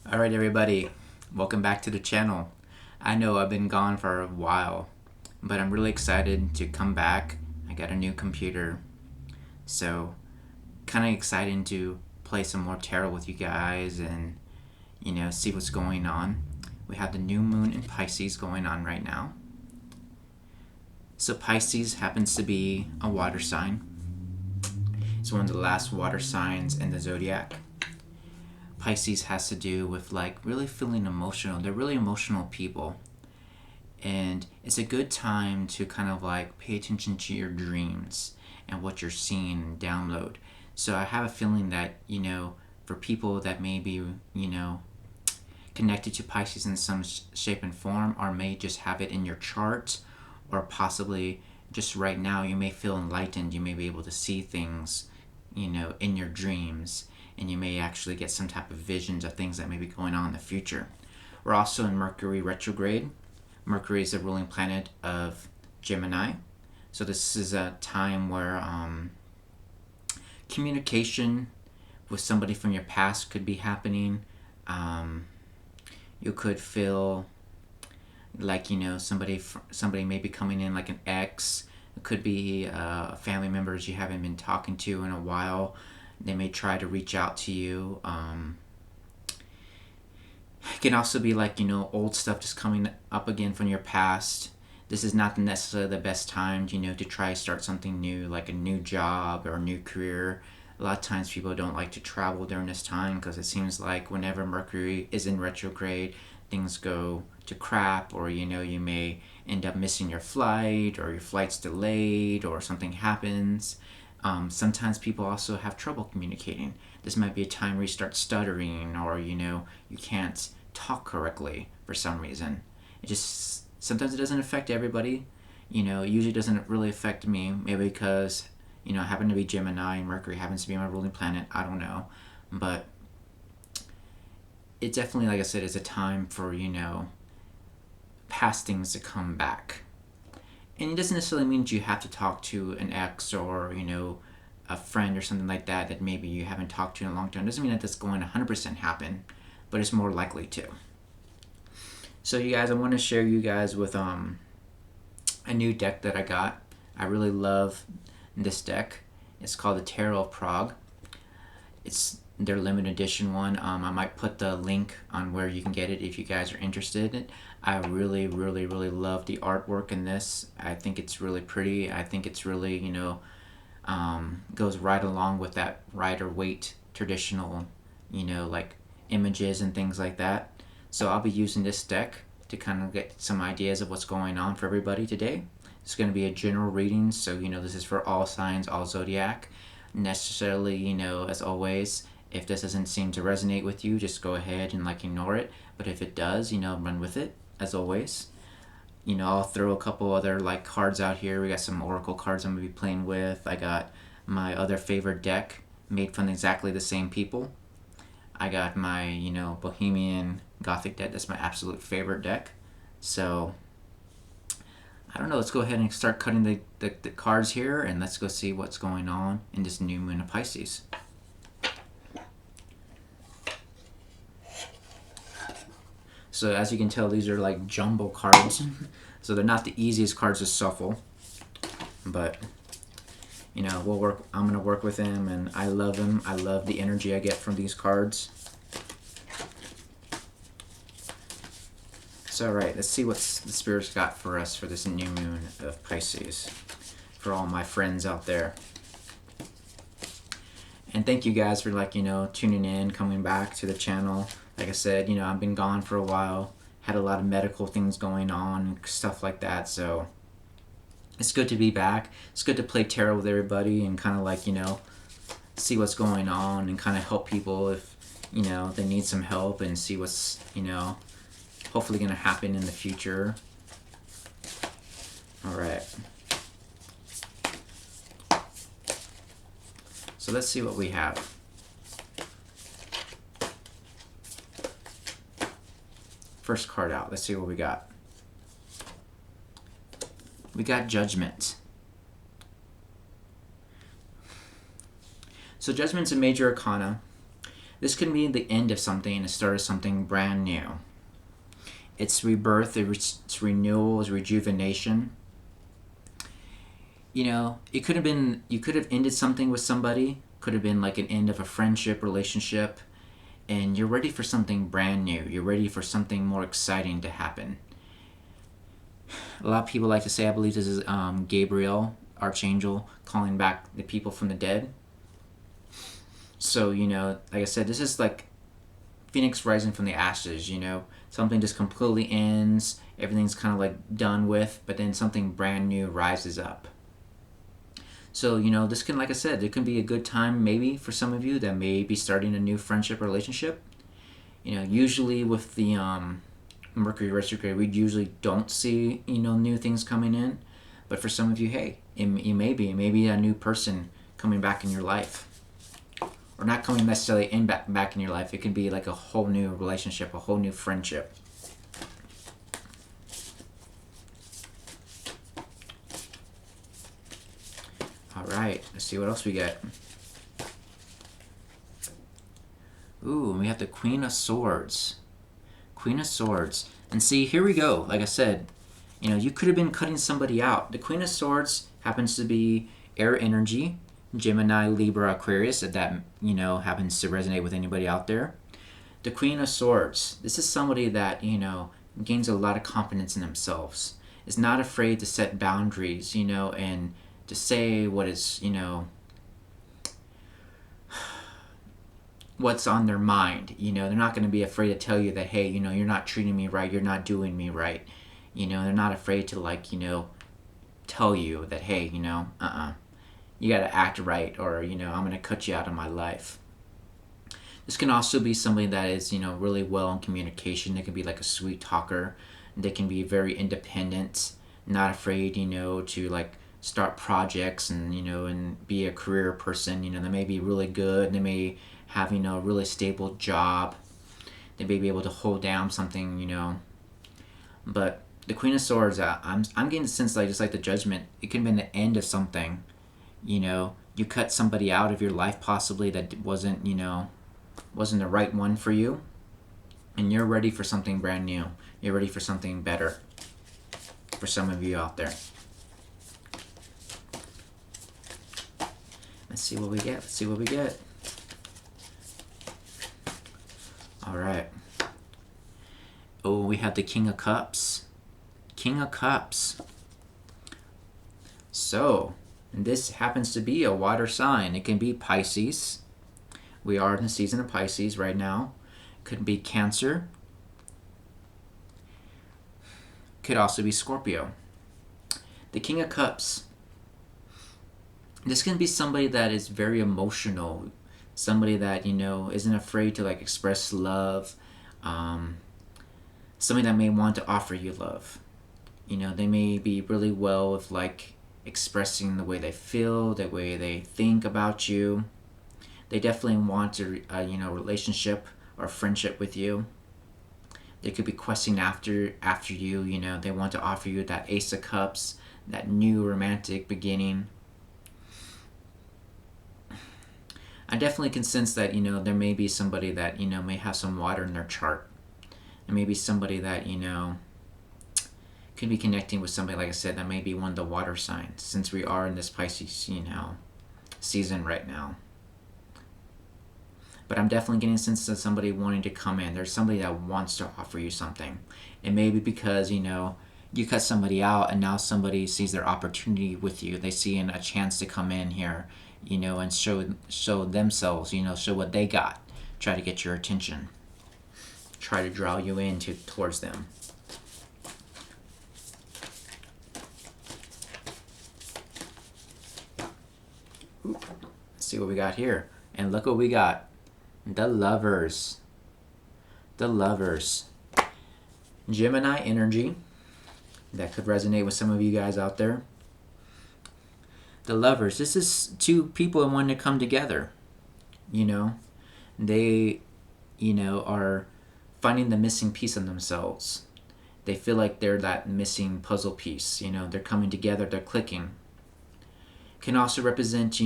Alright everybody, welcome back to the channel. I know I've been gone for a while, but I'm really excited to come back. I got a new computer, so kind of excited to play some more tarot with you guys and, see what's going on. We have the new moon in Pisces going on right now. So Pisces happens to be a water sign. It's one of the last water signs in the zodiac. Pisces has to do with really feeling emotional. They're really emotional people. And it's a good time to kind of pay attention to your dreams and what you're seeing and download. So I have a feeling that, for people that may be, connected to Pisces in some shape and form, or may just have it in your chart, or possibly just right now you may feel enlightened. You may be able to see things, in your dreams, and you may actually get some type of visions of things that may be going on in the future. We're also in Mercury retrograde. Mercury is the ruling planet of Gemini. So this is a time where communication with somebody from your past could be happening. You could feel like, somebody may be coming in like an ex. It could be family members you haven't been talking to in a while. They may try to reach out to you. It can also be old stuff just coming up again from your past. This is not necessarily the best time, to try to start something new, like a new job or a new career. A lot of times people don't like to travel during this time because it seems like whenever Mercury is in retrograde, things go to crap, or you may end up missing your flight, or your flight's delayed, or something happens. Sometimes people also have trouble communicating. This might be a time where you start stuttering, or you can't talk correctly for some reason. It just sometimes it doesn't affect everybody. It usually doesn't really affect me. Maybe because I happen to be Gemini and Mercury happens to be my ruling planet. I don't know, but it definitely, like I said, is a time for past things to come back. And it doesn't necessarily mean that you have to talk to an ex, or a friend or something like that that maybe you haven't talked to in a long time. It doesn't mean that that's going to 100% happen, but it's more likely to. So you guys, I want to share you guys with a new deck that I got. I really love this deck. It's called the Tarot of Prague. It's their limited edition one. I might put the link on where you can get it if you guys are interested. I really, really, really love the artwork in this. I think it's really pretty. I think it's really, goes right along with that Rider-Waite traditional, images and things like that. So I'll be using this deck to kind of get some ideas of what's going on for everybody today. It's going to be a general reading, so this is for all signs, all zodiac. Necessarily, as always, if this doesn't seem to resonate with you, just go ahead and ignore it. But if it does, run with it, as always. I'll throw a couple other cards out here. We got some oracle cards I'm going to be playing with. I got my other favorite deck made from exactly the same people. I got my, Bohemian Gothic deck. That's my absolute favorite deck. So, I don't know. Let's go ahead and start cutting the cards here, and let's go see what's going on in this new moon of Pisces. So as you can tell, these are jumbo cards. So they're not the easiest cards to shuffle. But, we'll work. I'm going to work with them, and I love them. I love the energy I get from these cards. So, alright, let's see what the Spirit's got for us for this new moon of Pisces. For all my friends out there. And thank you guys for tuning in, coming back to the channel. Like I said, I've been gone for a while. Had a lot of medical things going on and stuff like that, so it's good to be back. It's good to play tarot with everybody and kind of see what's going on and kind of help people if, they need some help, and see what's, hopefully going to happen in the future. Alright. So let's see what we have. First card out. Let's see what we got. We got Judgment. So Judgment's a major arcana. This could be the end of something and the start of something brand new. It's rebirth, it's renewal, it's rejuvenation. It could have been, you could have ended something with somebody, could have been like an end of a friendship, relationship, and you're ready for something brand new. You're ready for something more exciting to happen. A lot of people like to say, I believe this is Gabriel, Archangel, calling back the people from the dead. So, like I said, this is like Phoenix rising from the ashes, Something just completely ends, everything's kind of like done with, but then something brand new rises up. So, this can, like I said, it can be a good time maybe for some of you that may be starting a new friendship or relationship. Usually with the Mercury retrograde, we usually don't see, new things coming in. But for some of you, hey, it may be a new person coming back in your life. Or not coming necessarily back in your life. It can be like a whole new relationship, a whole new friendship. Alright, let's see what else we get. Ooh, we have the Queen of Swords. Queen of Swords. And see, here we go. Like I said, you could have been cutting somebody out. The Queen of Swords happens to be air energy, Gemini, Libra, Aquarius, if that, happens to resonate with anybody out there. The Queen of Swords. This is somebody that, gains a lot of confidence in themselves. Is not afraid to set boundaries, and to say what is, what's on their mind. They're not going to be afraid to tell you that, hey, you're not treating me right, you're not doing me right. They're not afraid to tell you that, hey, you got to act right, or, I'm going to cut you out of my life. This can also be somebody that is, really well in communication. They can be like a sweet talker. They can be very independent, not afraid, to start projects and, and be a career person. They may be really good. They may have, a really stable job. They may be able to hold down something, But the Queen of Swords, I'm getting the sense just like the Judgment, it could have been the end of something. You cut somebody out of your life possibly that wasn't the right one for you, and you're ready for something brand new. You're ready for something better for some of you out there. Let's see what we get. All right. Oh, we have the King of Cups. King of Cups. So, this happens to be a water sign. It can be Pisces. We are in the season of Pisces right now. Could be Cancer. Could also be Scorpio. The King of Cups. This can be somebody that is very emotional. Somebody that, isn't afraid to express love. Somebody that may want to offer you love. They may be really well with expressing the way they feel, the way they think about you. They definitely want a relationship or friendship with you. They could be questing after you. They want to offer you that Ace of Cups, that new romantic beginning. I definitely can sense that there may be somebody that may have some water in their chart. There may be somebody that could be connecting with somebody, like I said, that may be one of the water signs, since we are in this Pisces season right now. But I'm definitely getting a sense of somebody wanting to come in. There's somebody that wants to offer you something. It may be because you cut somebody out, and now somebody sees their opportunity with you. They see a chance to come in here, and show themselves, show what they got. Try to get your attention. Try to draw you towards them. Let's see what we got here. And look what we got. The Lovers. The Lovers. Gemini energy. That could resonate with some of you guys out there. The Lovers. This is two people wanting to come together. They, are finding the missing piece of themselves. They feel like they're that missing puzzle piece. They're coming together. They're clicking. Can also represent,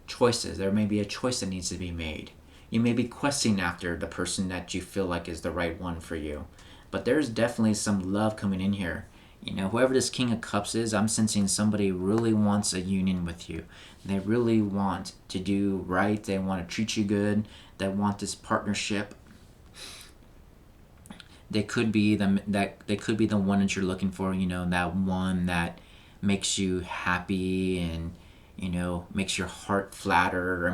choices. There may be a choice that needs to be made. You may be questing after the person that you feel like is the right one for you. But there's definitely some love coming in here. Whoever this King of Cups is, I'm sensing somebody really wants a union with you. They really want to do right. They want to treat you good. They want this partnership. They could be they could be the one that you're looking for. That one that makes you happy and makes your heart flutter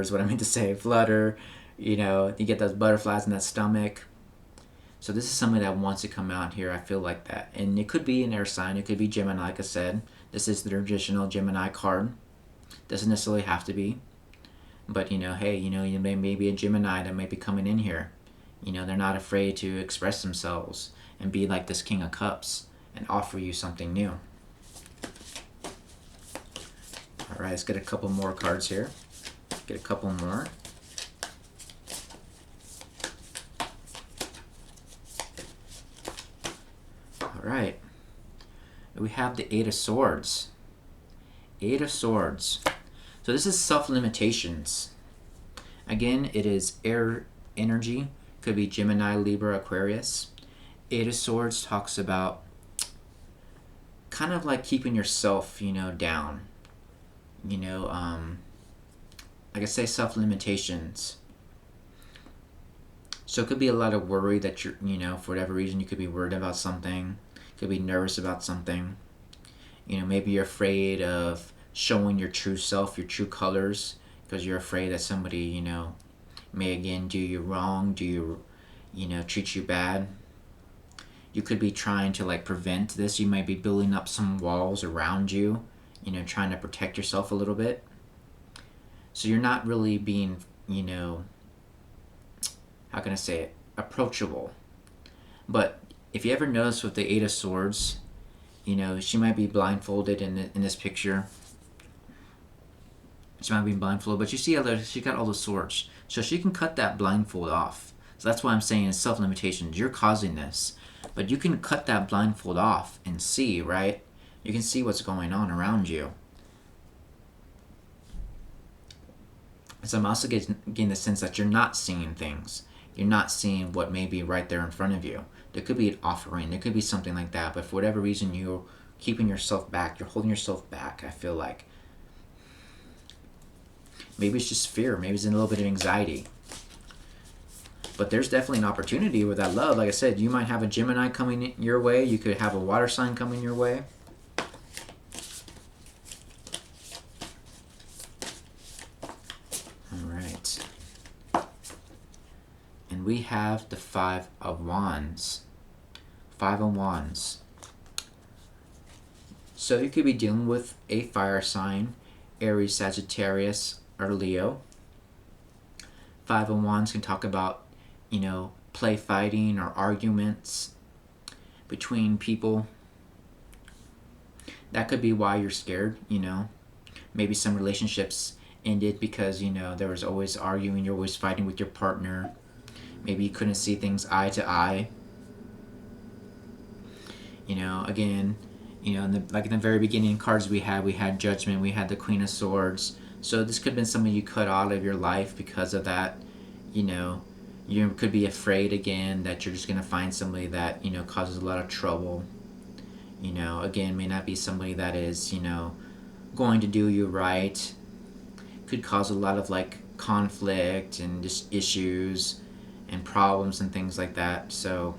is what I meant to say. Flutter. You get those butterflies in that stomach. So this is somebody that wants to come out here. I feel like that. And it could be an air sign. It could be Gemini, like I said. This is the traditional Gemini card. Doesn't necessarily have to be. But, hey, you may be a Gemini that may be coming in here. They're not afraid to express themselves and be like this King of Cups and offer you something new. All right, let's get a couple more cards here. Get a couple more. Right. We have the Eight of Swords. Eight of Swords. So this is self-limitations. Again, it is air energy. Could be Gemini, Libra, Aquarius. Eight of Swords talks about kind of like keeping yourself, down. Like I say, self-limitations. So it could be a lot of worry that you're, for whatever reason, you could be worried about something. Could be nervous about something. Maybe you're afraid of showing your true self, your true colors, because you're afraid that somebody, may again do you wrong, treat you bad. You could be trying to prevent this. You might be building up some walls around you, trying to protect yourself a little bit. So you're not really being, how can I say it, approachable. But if you ever notice with the Eight of Swords, she might be blindfolded in this picture. She might be blindfolded, but you see she got all the swords. So she can cut that blindfold off. So that's why I'm saying it's self-limitations. You're causing this. But you can cut that blindfold off and see, right? You can see what's going on around you. So I'm also getting the sense that you're not seeing things. You're not seeing what may be right there in front of you. There could be an offering. There could be something like that. But for whatever reason, you're keeping yourself back. You're holding yourself back, I feel like. Maybe it's just fear. Maybe it's a little bit of anxiety. But there's definitely an opportunity with that love. Like I said, you might have a Gemini coming your way. You could have a water sign coming your way. All right. And we have the Five of Wands. Five of Wands. So you could be dealing with a fire sign, Aries, Sagittarius, or Leo. Five of Wands can talk about, play fighting or arguments between people. That could be why you're scared, Maybe some relationships ended because, there was always arguing, you're always fighting with your partner. Maybe you couldn't see things eye to eye. Again, in the very beginning cards we had Judgment, we had the Queen of Swords. So this could have been something you cut out of your life because of that. You could be afraid again that you're just going to find somebody that, causes a lot of trouble. Again, may not be somebody that is, going to do you right. Could cause a lot of conflict and just issues and problems and things like that. So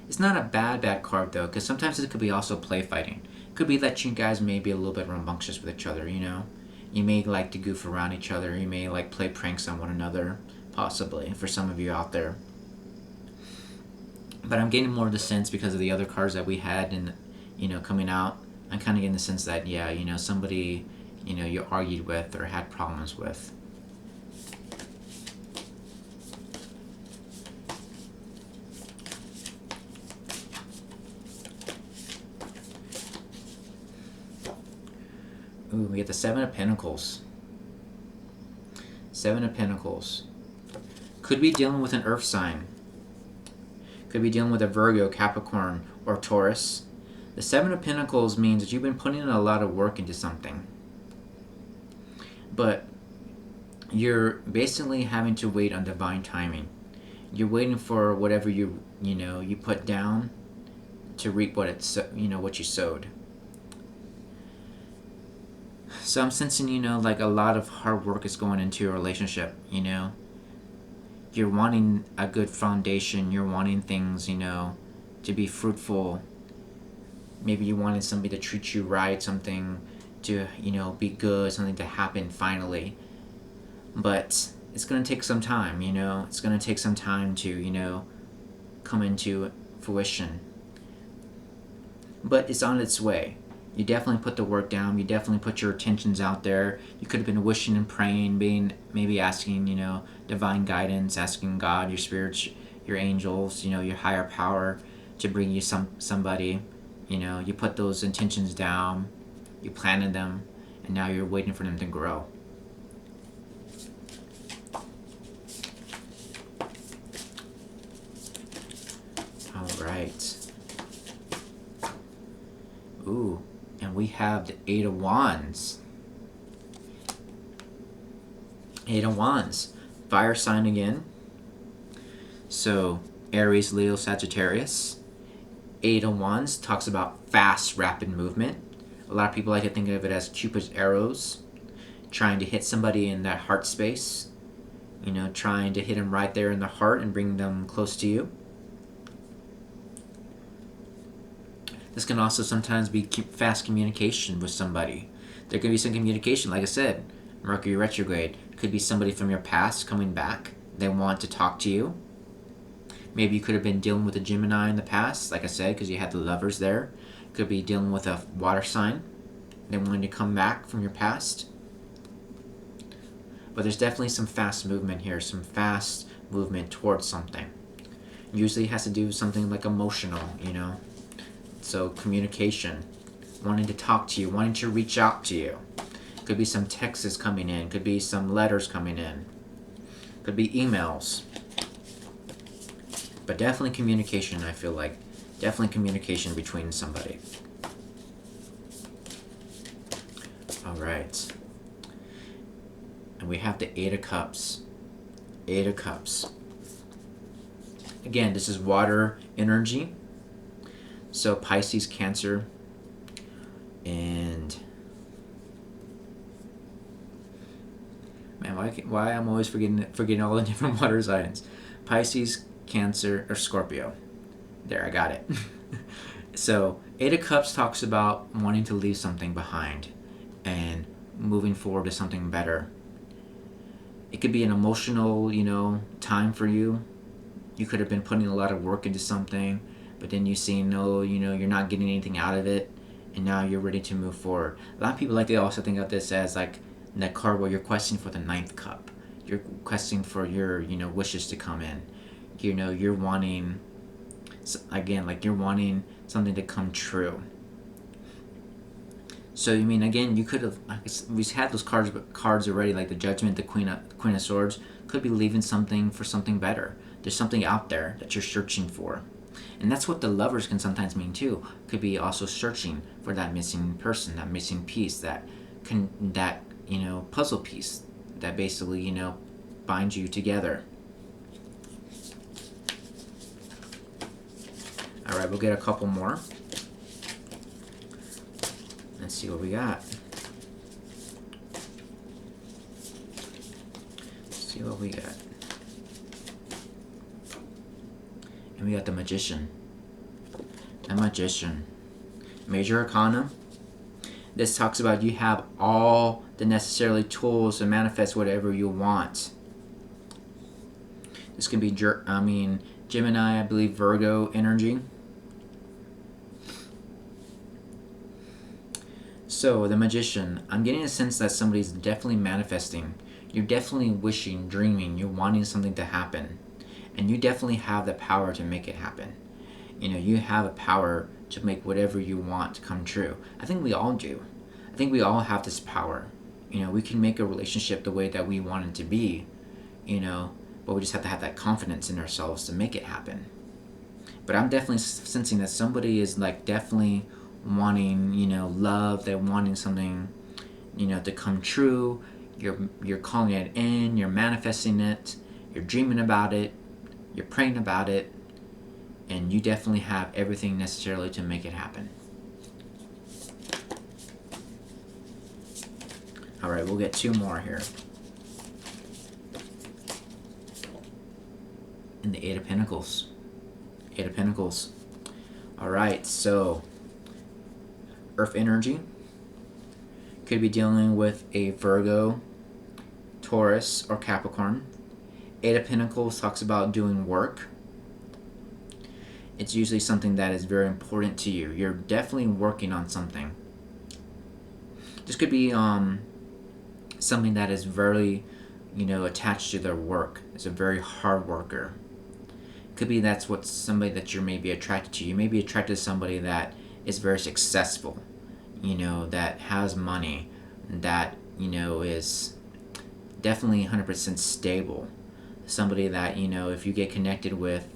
it's not a bad card though, because sometimes it could be also play fighting. It could be that you guys may be a little bit rambunctious with each other, You may like to goof around each other. You may play pranks on one another, possibly, for some of you out there. But I'm getting more of the sense because of the other cards that we had and, coming out. I'm kind of getting the sense that, yeah, somebody, you argued with or had problems with. Ooh, we get the Seven of Pentacles. Seven of Pentacles. Could be dealing with an earth sign. Could be dealing with a Virgo, Capricorn, or Taurus. The Seven of Pentacles means that you've been putting in a lot of work into something. But you're basically having to wait on divine timing. You're waiting for whatever you put down to reap what you sowed. So I'm sensing, like a lot of hard work is going into your relationship. You're wanting a good foundation. You're wanting things, to be fruitful. Maybe you wanted somebody to treat you right, something to, be good, something to happen finally. But it's going to take some time, It's going to take some time to, come into fruition. But it's on its way. You definitely put the work down. You definitely put your intentions out there. You could have been wishing and praying, being maybe asking, divine guidance, asking God, your spirits, your angels, your higher power to bring you somebody. You put those intentions down, you planted them, and now you're waiting for them to grow. All right. Ooh, and we have the Eight of Wands. Eight of Wands. Fire sign again. So, Aries, Leo, Sagittarius. Eight of Wands talks about fast, rapid movement. A lot of people like to think of it as Cupid's arrows. Trying to hit somebody in that heart space. Trying to hit them right there in the heart and bring them close to you. This can also sometimes be fast communication with somebody. There could be some communication, like I said, Mercury retrograde. Could be somebody from your past coming back. They want to talk to you. Maybe you could have been dealing with a Gemini in the past, like I said, because you had the Lovers there. Could be dealing with a water sign. They wanted to come back from your past. But there's definitely some fast movement here, some fast movement towards something. Usually it has to do with something like emotional, So communication, wanting to talk to you, wanting to reach out to you. Could be some texts coming in, could be some letters coming in, could be emails. But definitely communication, I feel like. Definitely communication between somebody. Alright. And we have the Eight of Cups. Eight of Cups. Again, this is water energy. So Pisces, Cancer, and man, why I'm always forgetting all the different water signs. Pisces, Cancer, or Scorpio. There, I got it. So Eight of Cups talks about wanting to leave something behind and moving forward to something better. It could be an emotional, time for you. You could have been putting a lot of work into something, but then you see you're not getting anything out of it, and now you're ready to move forward. A lot of people like to also think of this as like that card where you're questing for the ninth cup. You're questing for your wishes to come in. You're wanting, again, like you're wanting something to come true. So again, you could have. We've had those cards already, like the Judgment, the Queen of Swords. Could be leaving something for something better. There's something out there that you're searching for. And that's what the Lovers can sometimes mean too. Could be also searching for that missing person, that missing piece, that puzzle piece that basically, binds you together. All right, we'll get a couple more. Let's see what we got. And we got the Magician. The Magician. Major Arcana. This talks about you have all the necessary tools to manifest whatever you want. This can be, Gemini, I believe, Virgo energy. So, the Magician. I'm getting a sense that somebody's definitely manifesting. You're definitely wishing, dreaming, you're wanting something to happen. And you definitely have the power to make it happen. You have a power to make whatever you want come true. I think we all do. I think we all have this power. We can make a relationship the way that we want it to be, but we just have to have that confidence in ourselves to make it happen. But I'm definitely sensing that somebody is like definitely wanting, love. They're wanting something, to come true. You're calling it in, you're manifesting it, you're dreaming about it, you're praying about it, and you definitely have everything necessarily to make it happen. Alright, we'll get 2 more here. And the 8 of Pentacles. 8 of Pentacles. Alright, so Earth energy. Could be dealing with a Virgo, Taurus, or Capricorn. 8 of Pentacles talks about doing work. It's usually something that is very important to you. You're definitely working on something. This could be something that is very, attached to their work. It's a very hard worker. Could be that's what somebody that you're maybe attracted to. You may be attracted to somebody that is very successful, that has money, that, is definitely 100% stable. Somebody that, if you get connected with,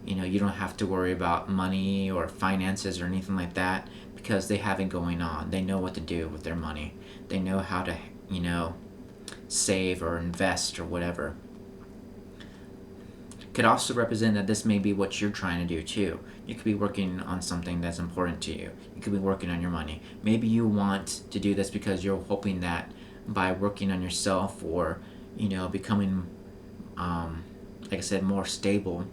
you don't have to worry about money or finances or anything like that, because they have it going on. They know what to do with their money. They know how to, save or invest or whatever. Could also represent that this may be what you're trying to do too. You could be working on something that's important to you. You could be working on your money. Maybe you want to do this because you're hoping that by working on yourself or, becoming, like I said, more stable,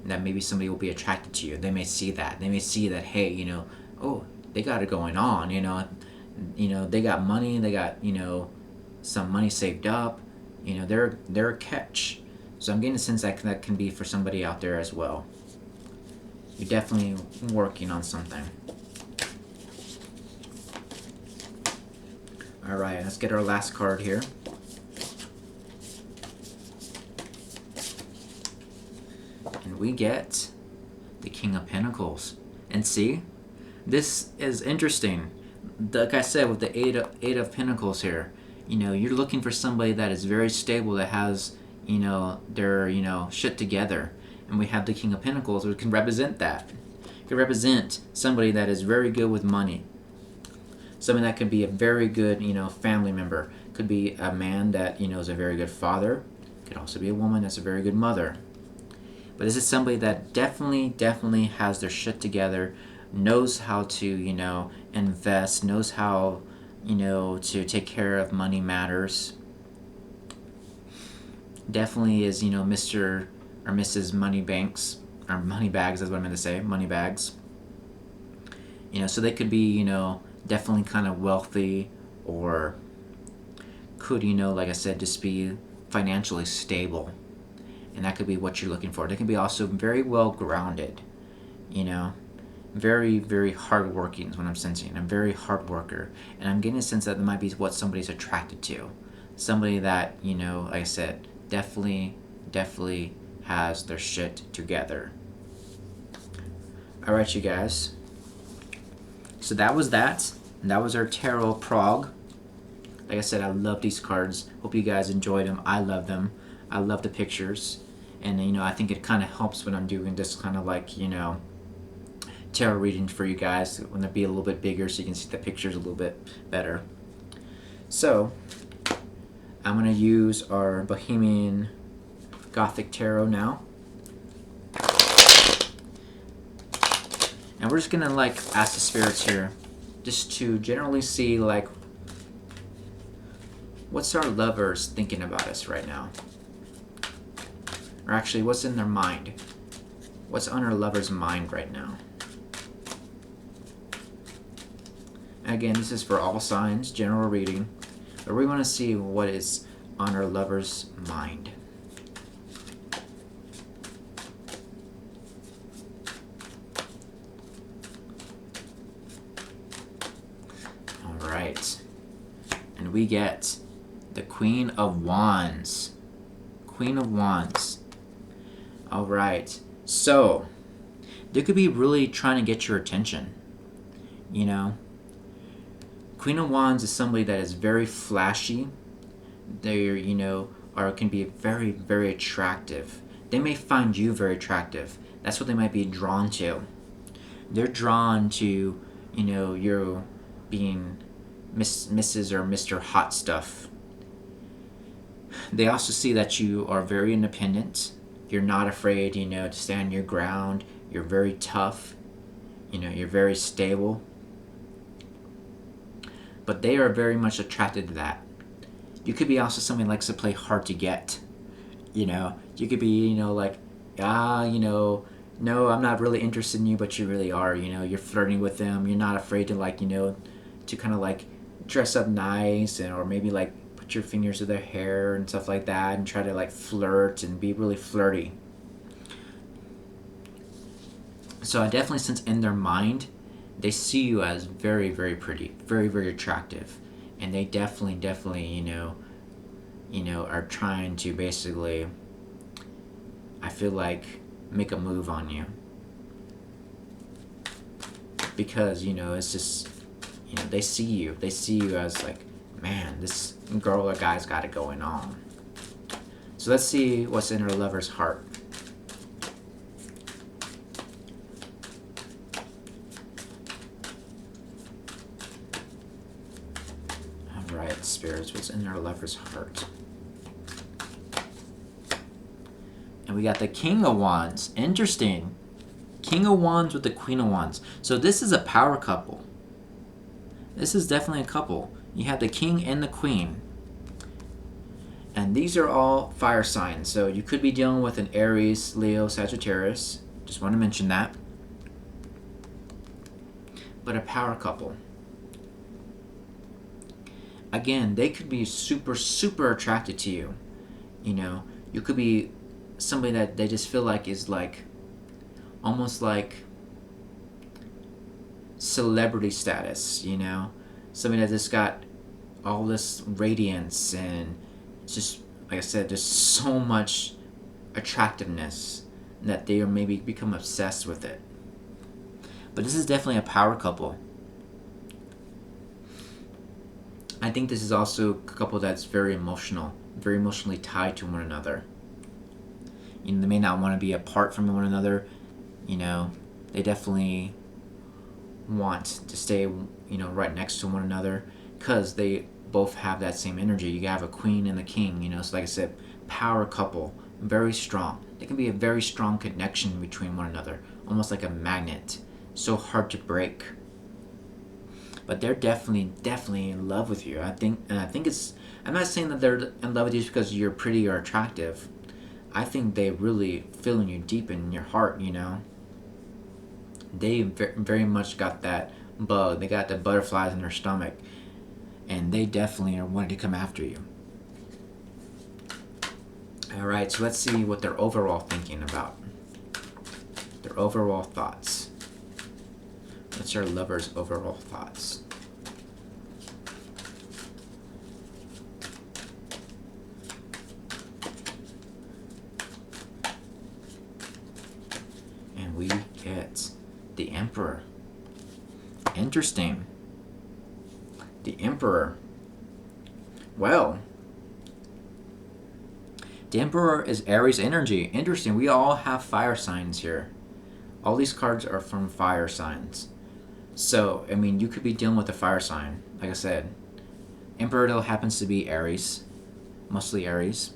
that maybe somebody will be attracted to you. They may see that. They may see that, hey, oh, they got it going on, they got money, they got, some money saved up, they're a catch. So I'm getting a sense that that can be for somebody out there as well. You're definitely working on something. Alright, let's get our last card here. And we get the King of Pentacles. And see, this is interesting. Like I said, with the eight of Pentacles here, you're looking for somebody that is very stable, that has, their, shit together. And we have the King of Pentacles, which can represent that. It can represent somebody that is very good with money. Somebody that could be a very good, family member. Could be a man that, is a very good father. Could also be a woman that's a very good mother. But this is somebody that definitely has their shit together, knows how to, invest, knows how, to take care of money matters. Definitely is, Mr. or Mrs. Moneybanks, or Moneybags, that's what I meant to say, Moneybags. So they could be, definitely kind of wealthy, or could, like I said, just be financially stable. And that could be what you're looking for. They can be also very well grounded, very, very hard working is what I'm sensing. A very hard worker. And I'm getting a sense that might be what somebody's attracted to. Somebody that, like I said, definitely has their shit together. Alright, you guys. So that was that. And that was our Tarot Prague. Like I said, I love these cards. Hope you guys enjoyed them. I love them. I love the pictures. And, I think it kind of helps when I'm doing this kind of like, tarot reading for you guys. When they be a little bit bigger so you can see the pictures a little bit better. So, I'm going to use our Bohemian Gothic Tarot now. And we're just going to ask the spirits here just to generally see what's our lovers thinking about us right now. Or actually, what's in their mind? What's on our lover's mind right now? Again, this is for all signs, general reading. But we want to see what is on our lover's mind. Alright. And we get the Queen of Wands. Queen of Wands. Alright. So, they could be really trying to get your attention. Queen of Wands is somebody that is very flashy. They're, or can be very, very attractive. They may find you very attractive. That's what they might be drawn to. They're drawn to, you being Mrs. or Mr. Hot Stuff. They also see that you are very independent. You're not afraid, to stand your ground. You're very tough. You're very stable. But they are very much attracted to that. You could be also somebody who likes to play hard to get. You could be, like, no, I'm not really interested in you, but you really are. You're flirting with them. You're not afraid to, like, to kind of, like, dress up nice, or maybe, like, put your fingers to their hair and stuff like that and try to, like, flirt and be really flirty. So I definitely sense in their mind, they see you as very, very pretty, very, very attractive. And they definitely, are trying to basically, I feel like, make a move on you. Because, it's just, they see you. They see you as like, man, this girl or guy's got it going on. So let's see what's in our lover's heart. Alright, spirits, what's in our lover's heart? And we got the King of Wands. Interesting. King of Wands with the Queen of Wands. So this is a power couple. This is definitely a couple. You have the King and the Queen. And these are all fire signs. So you could be dealing with an Aries, Leo, Sagittarius. Just want to mention that. But a power couple. Again, they could be super, super attracted to you. You could be somebody that they just feel like is like almost like celebrity status, somebody that just got all this radiance and just, like I said, just so much attractiveness that they are maybe become obsessed with it. But this is definitely a power couple. I think this is also a couple that's very emotional, very emotionally tied to one another. They may not want to be apart from one another. They definitely want to stay, right next to one another because they both have that same energy. You have a queen and a king, so like I said, power couple, very strong. There can be a very strong connection between one another, almost like a magnet, so hard to break. But they're definitely in love with you. I think it's, I'm not saying that they're in love with you because you're pretty or attractive. I think they really feeling you deep in your heart, They very much got that bug. They got the butterflies in their stomach. And they definitely are wanting to come after you. Alright, so let's see what they're overall thinking about. Their overall thoughts. What's our lover's overall thoughts? And we get the Emperor. Interesting. The Emperor. Well, the Emperor is Aries energy. Interesting. We all have fire signs here. All these cards are from fire signs. So, you could be dealing with a fire sign. Like I said, Emperor though happens to be Aries. Mostly Aries.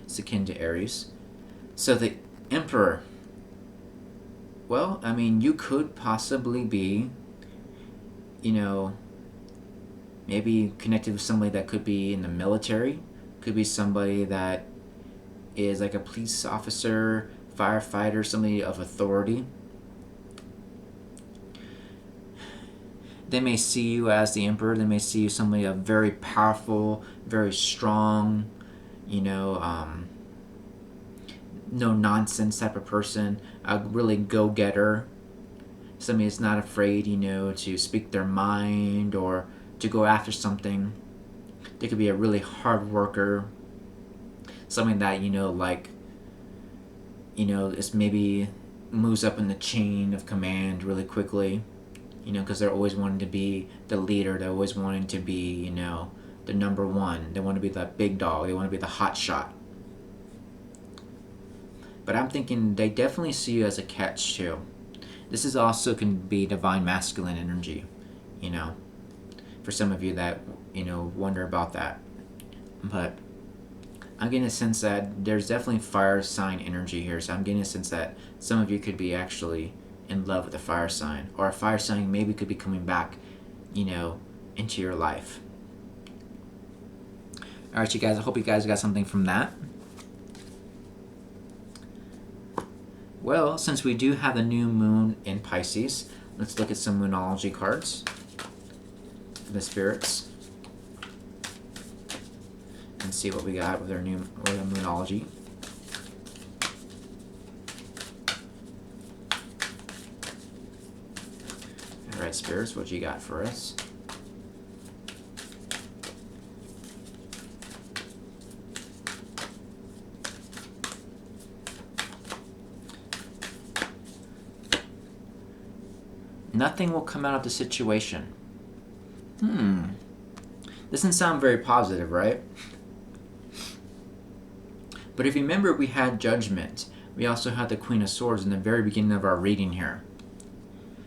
It's akin to Aries. So the Emperor. Well, you could possibly be, maybe connected with somebody that could be in the military. Could be somebody that is like a police officer, firefighter, somebody of authority. They may see you as the Emperor. They may see you somebody of very powerful, very strong, no nonsense type of person, a really go-getter, somebody that's not afraid, to speak their mind or to go after something. They could be a really hard worker, something that, is maybe moves up in the chain of command really quickly, because they're always wanting to be the leader. They're always wanting to be, the number one. They want to be the big dog. They want to be the hot shot. But I'm thinking they definitely see you as a catch too. This is also can be divine masculine energy. you know, for some of you that, you know, wonder about that. But I'm getting a sense that there's definitely fire sign energy here. So I'm getting a sense that some of you could be actually in love with a fire sign, or a fire sign maybe could be coming back, you know, into your life. All right, you guys, I hope you guys got something from that. Well, since we do have the new moon in Pisces, let's look at some moonology cards for the spirits and see what we got with our moonology. All right, spirits, what you got for us? Nothing will come out of the situation. Doesn't sound very positive, right? But if you remember, we had Judgment. We also had the Queen of Swords in the very beginning of our reading here.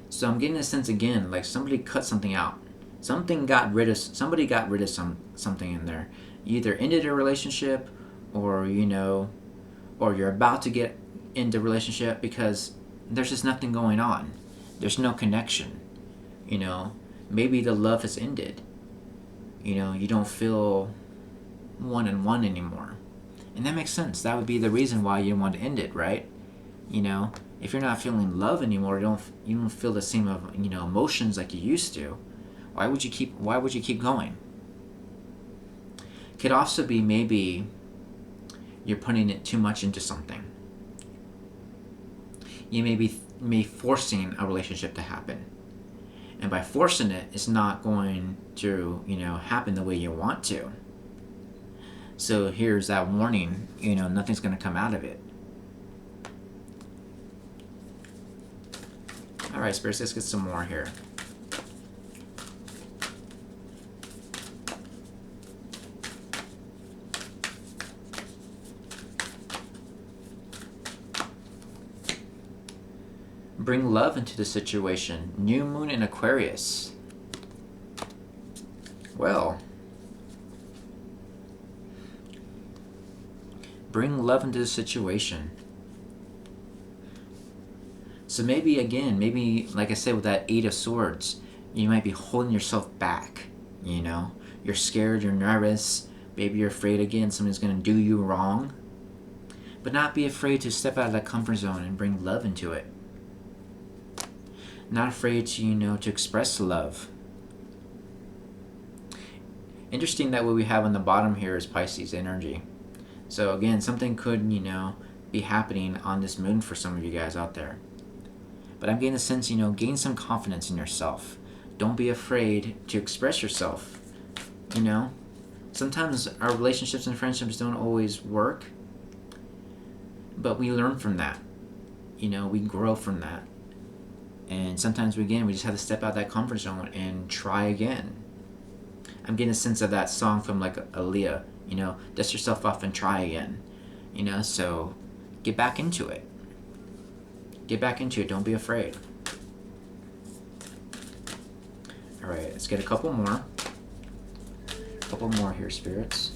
So I'm getting a sense again, like somebody cut something out. Somebody got rid of something in there. You either ended a relationship, or you know, or you're about to get into a relationship because there's just nothing going on. There's no connection. You know, maybe the love has ended. You know, you don't feel one and one anymore. And that makes sense. That would be the reason why you want to end it, right? You know, if you're not feeling love anymore, you don't feel the same of, you know, emotions like you used to. Why would you keep going? Could also be maybe you're putting it too much into something. You may be forcing a relationship to happen. And by forcing it, it's not going to, you know, happen the way you want to. So here's that warning, you know, nothing's going to come out of it. All right, spirits, let's get some more here. Bring love into the situation. New moon in Aquarius. Well, bring love into the situation. So maybe again, like I said with that 8 of Swords, you might be holding yourself back, you know? You're scared, you're nervous, maybe you're afraid again somebody's going to do you wrong. But not be afraid to step out of that comfort zone and bring love into it. Not afraid to, you know, to express love. Interesting that what we have on the bottom here is Pisces energy. So again, something could, you know, be happening on this moon for some of you guys out there. But I'm getting a sense, you know, gain some confidence in yourself. Don't be afraid to express yourself. You know, sometimes our relationships and friendships don't always work, but we learn from that. You know, we grow from that. And sometimes, we just have to step out of that comfort zone and try again. I'm getting a sense of that song from like Aaliyah, you know, dust yourself off and try again. You know, so get back into it. Get back into it. Don't be afraid. All right, let's get a couple more. A couple more here, spirits.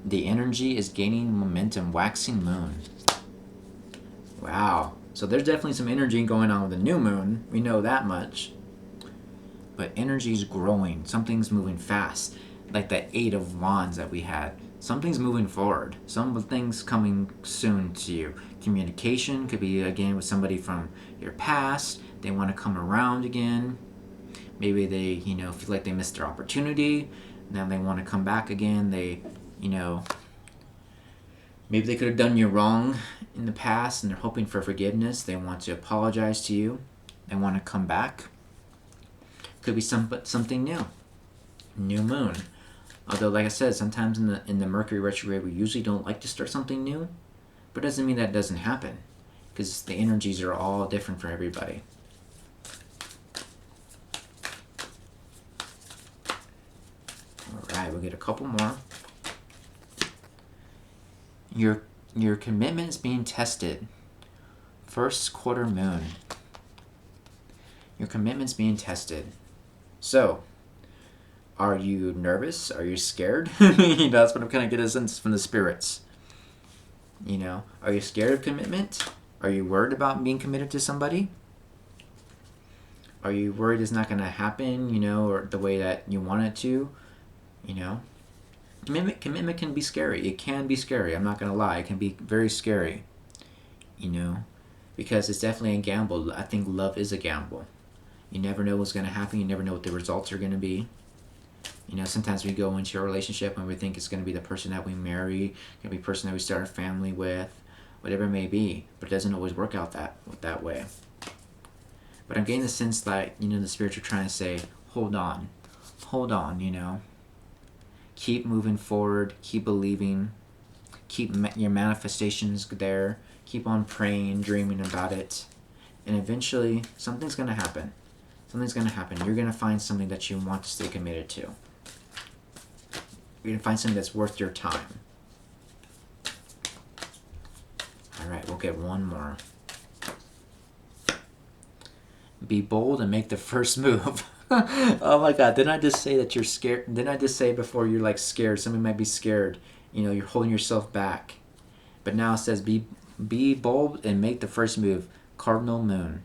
The energy is gaining momentum, waxing moon. Wow. So there's definitely some energy going on with the new moon. We know that much. But energy's growing. Something's moving fast. Like that 8 of Wands that we had. Something's moving forward. Something's coming soon to you. Communication could be, again, with somebody from your past. They want to come around again. Maybe they, you know, feel like they missed their opportunity. Now they want to come back again. They, you know, maybe they could have done you wrong in the past and they're hoping for forgiveness. They want to apologize to you. They want to come back. Could be something new. New moon. Although, like I said, sometimes in the Mercury retrograde, we usually don't like to start something new. But it doesn't mean that doesn't happen. Because the energies are all different for everybody. Alright, we'll get a couple more. Your your commitment is being tested. First quarter moon. Your commitment's being tested. So, are you nervous? Are you scared? That's what I'm kind of getting a sense from the spirits. Are you scared of commitment? Are you worried about being committed to somebody? Are you worried it's not going to happen, or the way that you want it to? Commitment can be scary. It can be scary. I'm not going to lie. It can be very scary, because it's definitely a gamble. I think love is a gamble. You never know what's going to happen. You never know what the results are going to be. Sometimes we go into a relationship and we think it's going to be the person that we marry, going to be the person that we start a family with, whatever it may be. But it doesn't always work out that way. But I'm getting the sense that, the spirits are trying to say, hold on, keep moving forward, keep believing, keep your manifestations there, keep on praying, dreaming about it, and eventually something's going to happen. Something's going to happen. You're going to find something that you want to stay committed to. You're going to find something that's worth your time. Alright, we'll get one more. Be bold and make the first move. Oh my god, didn't I just say that you're scared? Didn't I just say before you're like scared? Somebody might be scared. You're holding yourself back. But now it says be bold and make the first move. Cardinal moon.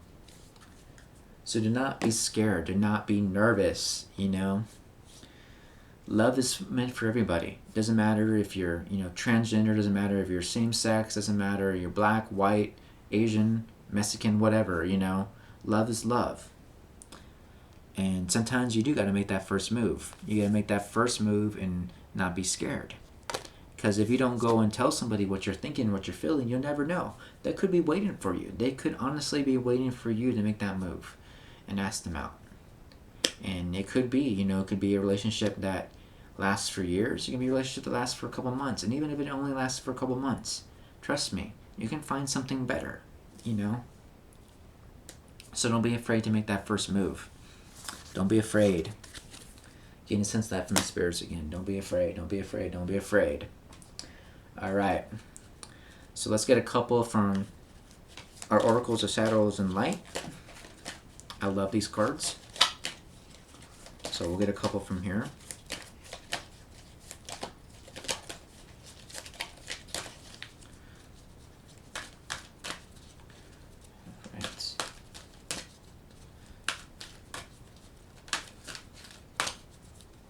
So do not be scared. Do not be nervous, Love is meant for everybody. Doesn't matter if you're, transgender. Doesn't matter if you're same sex. Doesn't matter if you're black, white, Asian, Mexican, whatever, Love is love. And sometimes you do got to make that first move. You got to make that first move and not be scared. Because if you don't go and tell somebody what you're thinking, what you're feeling, you'll never know. They could be waiting for you. They could honestly be waiting for you to make that move and ask them out. And it could be, it could be a relationship that lasts for years. It can be a relationship that lasts for a couple months. And even if it only lasts for a couple months, trust me, you can find something better, So don't be afraid to make that first move. Don't be afraid. You can sense that from the spirits again. Don't be afraid. Don't be afraid. Don't be afraid. All right. So let's get a couple from our Oracles of Shadows and Light. I love these cards. So we'll get a couple from here.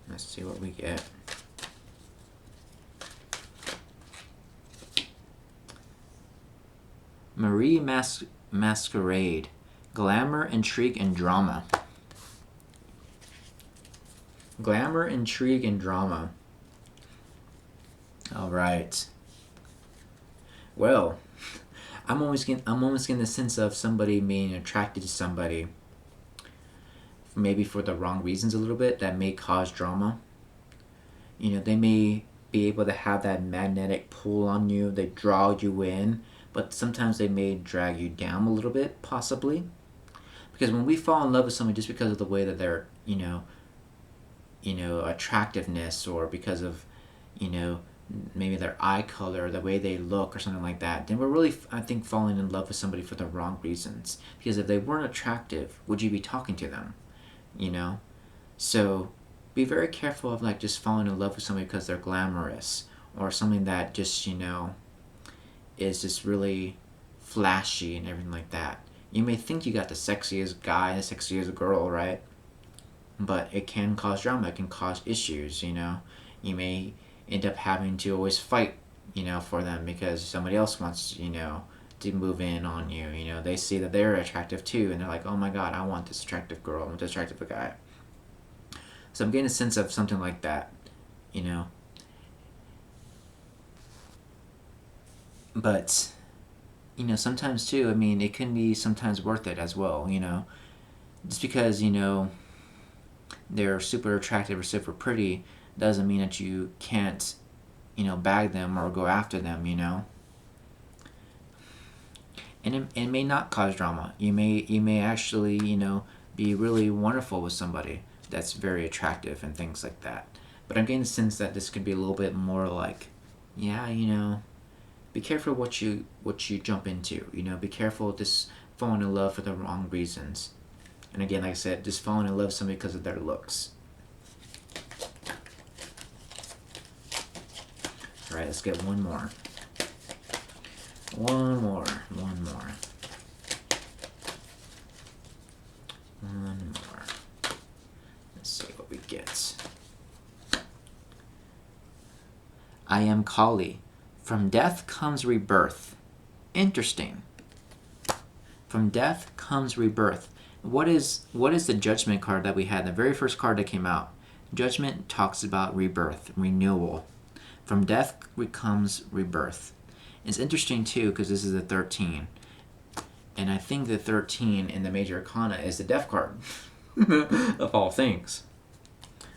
Let's see what we get. Marie Masquerade. Glamour, intrigue, and drama. Glamour, intrigue, and drama. All right. Well, I'm almost getting the sense of somebody being attracted to somebody, maybe for the wrong reasons a little bit, that may cause drama. They may be able to have that magnetic pull on you. They draw you in, but sometimes they may drag you down a little bit, possibly. Because when we fall in love with someone just because of the way that they're, attractiveness, or because of, maybe their eye color, the way they look, or something like that, then we're really, I think, falling in love with somebody for the wrong reasons. Because if they weren't attractive, would you be talking to them? So be very careful of just falling in love with somebody because they're glamorous, or something that just is just really flashy and everything like that. You may think you got the sexiest guy, the sexiest girl, right? But it can cause drama. It can cause issues. You may end up having to always fight for them because somebody else wants to move in on you. They see that they're attractive too, and they're like, oh my god, I want this attractive girl, I want this attractive guy. So I'm getting a sense of something like that, But, sometimes too, it can be sometimes worth it as well, Just because, they're super attractive or super pretty doesn't mean that you can't, bag them or go after them, And it may not cause drama. You may actually, be really wonderful with somebody that's very attractive and things like that. But I'm getting the sense that this could be a little bit more like, yeah, be careful what you jump into. Be careful just falling in love for the wrong reasons. And again, like I said, just falling in love with somebody because of their looks. All right, let's get one more. One more. Let's see what we get. I am Kali. From death comes rebirth. Interesting. From death comes rebirth. What is the Judgment card that we had? The very first card that came out. Judgment talks about rebirth, renewal. From death comes rebirth. It's interesting too because this is the 13. And I think the 13 in the major arcana is the death card of all things.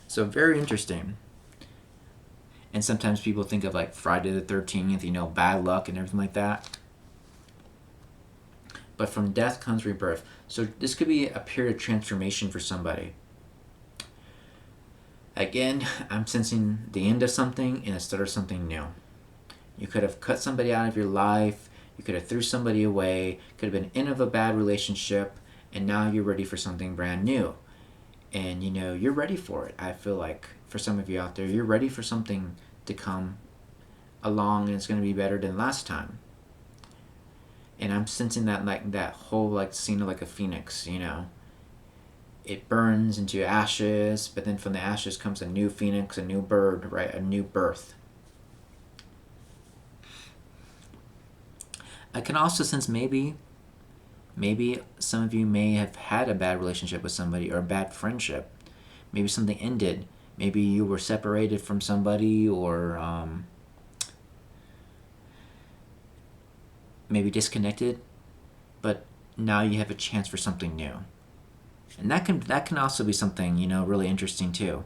So very interesting. And sometimes people think of like Friday the 13th, bad luck and everything like that. But from death comes rebirth. So this could be a period of transformation for somebody. Again, I'm sensing the end of something and the start of something new. You could have cut somebody out of your life. You could have threw somebody away. Could have been end of a bad relationship. And now you're ready for something brand new. And, you're ready for it. I feel like for some of you out there, you're ready for something to come along and it's going to be better than last time. And I'm sensing that that whole scene of like a phoenix, It burns into ashes, but then from the ashes comes a new phoenix, a new bird, right? A new birth. I can also sense maybe some of you may have had a bad relationship with somebody or a bad friendship. Maybe something ended. Maybe you were separated from somebody or maybe disconnected, but now you have a chance for something new. And that can also be something, really interesting too.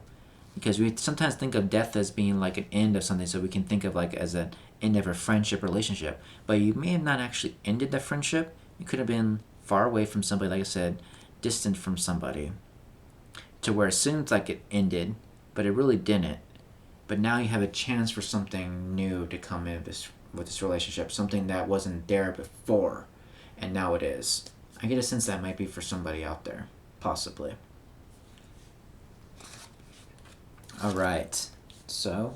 Because we sometimes think of death as being like an end of something, so we can think of like as an end of a friendship or relationship. But you may have not actually ended the friendship. You could have been far away from somebody, like I said, distant from somebody. To where it seems like it ended, but it really didn't. But now you have a chance for something new to come in with this relationship. Something that wasn't there before, and now it is. I get a sense that might be for somebody out there. Possibly. Alright, so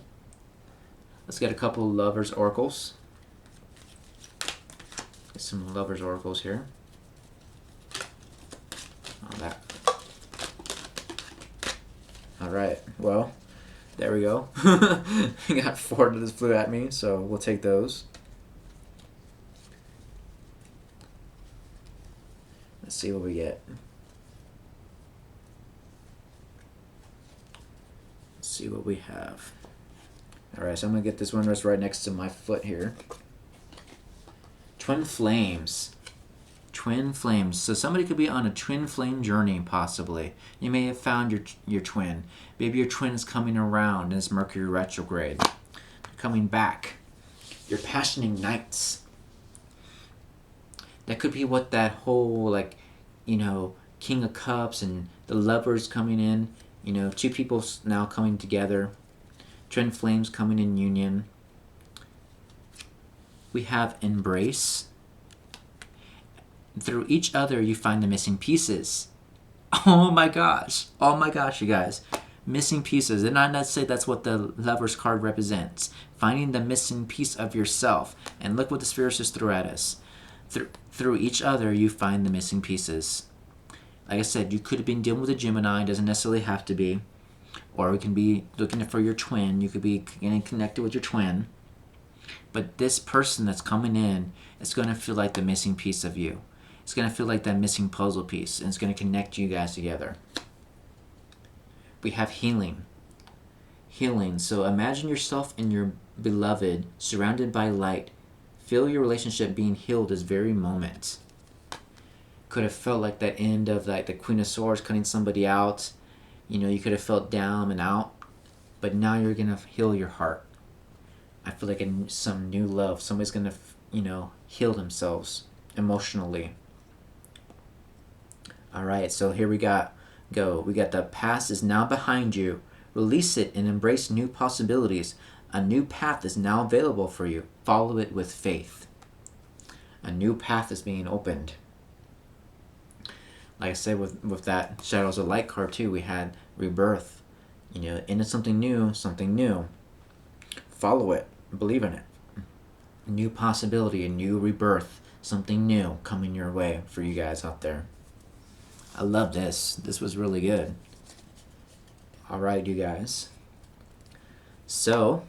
let's get a couple lovers oracles. Get some lovers oracles here. Alright, well, there we go. I got 4 that just flew at me, so we'll take those. Let's see what we get. See what we have. Alright, so I'm going to get this one that's right next to my foot here. Twin flames. Twin flames. So somebody could be on a twin flame journey, possibly. You may have found your twin. Maybe your twin is coming around in this Mercury retrograde. They're coming back. Your passion ignites. That could be what that whole, King of Cups and the lovers coming in. Two people now coming together. Twin flames coming in union. We have embrace. Through each other, you find the missing pieces. Oh my gosh, you guys. Missing pieces. And I say that's what the Lover's card represents. Finding the missing piece of yourself. And look what the Spirit just threw at us. Through each other, you find the missing pieces. Like I said, you could have been dealing with a Gemini. It doesn't necessarily have to be. Or we can be looking for your twin. You could be getting connected with your twin. But this person that's coming in is going to feel like the missing piece of you. It's going to feel like that missing puzzle piece. And it's going to connect you guys together. We have healing. Healing. So imagine yourself and your beloved surrounded by light. Feel your relationship being healed this very moment. Could have felt like that end of the Queen of Swords cutting somebody out. You could have felt down and out. But now you're going to heal your heart. I feel like some new love. Somebody's going to, heal themselves emotionally. Alright, so here we go. We got the past is now behind you. Release it and embrace new possibilities. A new path is now available for you. follow it with faith. A new path is being opened. Like I said, with that Shadows of Light card too, we had rebirth. Into something new, something new. Follow it. Believe in it. A new possibility, a new rebirth, something new coming your way for you guys out there. I love this. This was really good. All right, you guys. So,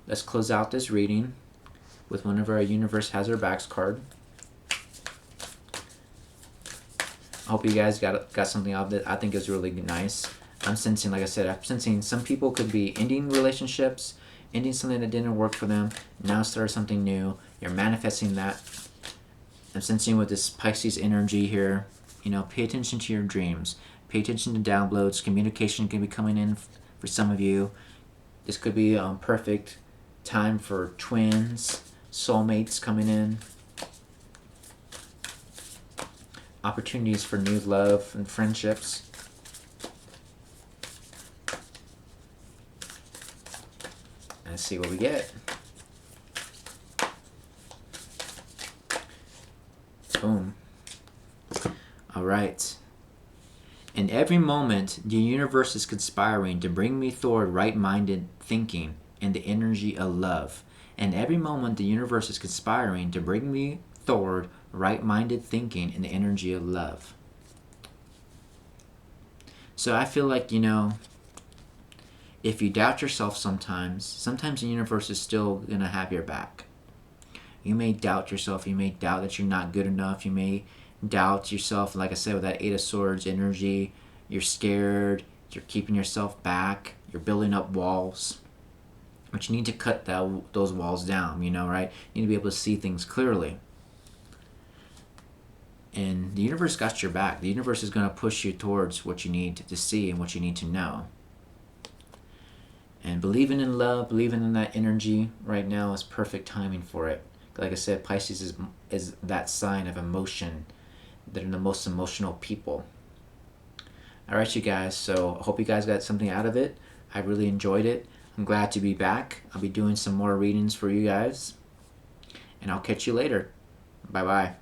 let's close out this reading with one of our Universe Has Our Backs card. I hope you guys got something out of it. I think it's really nice. I'm sensing, like I said, I'm sensing some people could be ending relationships, ending something that didn't work for them, now start something new. You're manifesting that. I'm sensing with this Pisces energy here, pay attention to your dreams. Pay attention to downloads. Communication can be coming in for some of you. This could be perfect time for twins, soulmates coming in. Opportunities for new love and friendships. Let's see what we get. Boom. All right. In every moment, the universe is conspiring to bring me toward right-minded thinking and the energy of love. In every moment, the universe is conspiring to bring me toward right-minded thinking and the energy of love. So I feel like, if you doubt yourself sometimes the universe is still going to have your back. You may doubt yourself. You may doubt that you're not good enough. You may doubt yourself. Like I said, with that Eight of Swords energy, you're scared. You're keeping yourself back. You're building up walls. But you need to cut those walls down, right? You need to be able to see things clearly. And the universe got your back. The universe is going to push you towards what you need to see and what you need to know. And believing in love, believing in that energy right now is perfect timing for it. Like I said, Pisces is that sign of emotion. They're the most emotional people. All right, you guys. So I hope you guys got something out of it. I really enjoyed it. I'm glad to be back. I'll be doing some more readings for you guys. And I'll catch you later. Bye-bye.